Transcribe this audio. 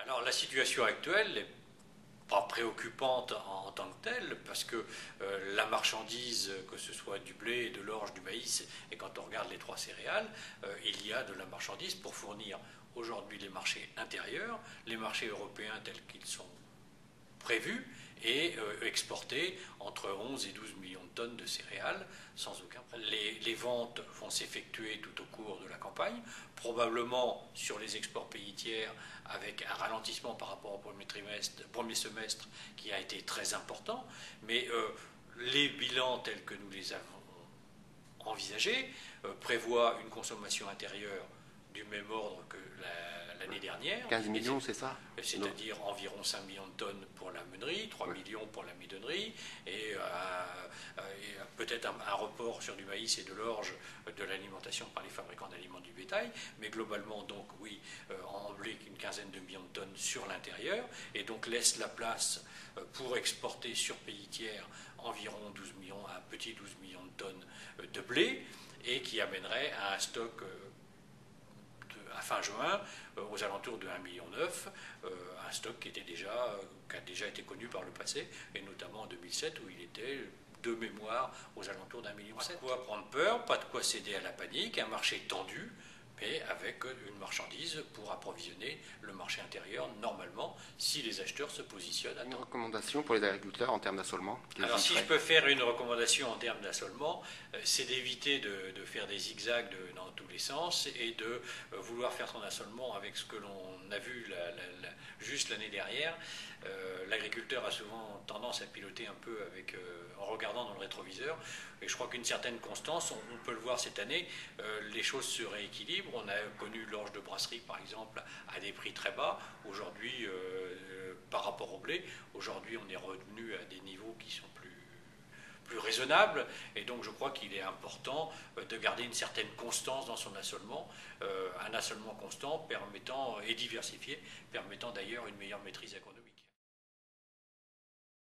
Alors la situation actuelle n'est pas préoccupante en tant que telle, parce que la marchandise, que ce soit du blé, de l'orge, du maïs, et quand on regarde les trois céréales, il y a de la marchandise pour fournir aujourd'hui les marchés intérieurs, les marchés européens tels qu'ils sont prévus, et exporter entre 11 et 12 millions de tonnes de céréales sans aucun problème. Les ventes vont s'effectuer tout au cours de la campagne, probablement sur les exports pays tiers avec un ralentissement par rapport au premier semestre qui a été très important, mais les bilans tels que nous les avons envisagés prévoient une consommation intérieure du même ordre que l'année dernière. 15 millions, c'est ça? C'est-à-dire environ 5 millions de tonnes pour la meunerie, 3 millions pour la midonnerie, et peut-être un report sur du maïs et de l'orge de l'alimentation par les fabricants d'aliments du bétail, mais globalement, donc oui, en blé, une quinzaine de millions de tonnes sur l'intérieur, et donc laisse la place pour exporter sur pays tiers environ 12 millions, un petit 12 millions de tonnes de blé, et qui amènerait à un stock à fin juin aux alentours de 1,9 million, un stock qui a déjà été connu par le passé, et notamment en 2007 où il était de mémoire aux alentours d'1,7 million. Pas de quoi prendre peur, pas de quoi céder à la panique, un marché tendu, mais avec une marchandise pour approvisionner le marché intérieur normalement, si les acheteurs se positionnent à temps. Une recommandation pour les agriculteurs en termes d'assolement? Alors si je peux faire une recommandation en termes d'assolement, c'est d'éviter de faire des zigzags dans tous les sens, et de vouloir faire son assolement avec ce que l'on a vu juste l'année dernière. L'agriculteur a souvent tendance à piloter un peu en regardant dans le rétroviseur, et je crois qu'une certaine constance, on peut le voir cette année, les choses se rééquilibrent. On a connu l'orge de brasserie par exemple à des prix très bas. Aujourd'hui, par rapport au blé, aujourd'hui on est revenu à des niveaux qui sont plus raisonnables, et donc je crois qu'il est important de garder une certaine constance dans son assolement, un assolement constant permettant et diversifié, permettant d'ailleurs une meilleure maîtrise agronomique.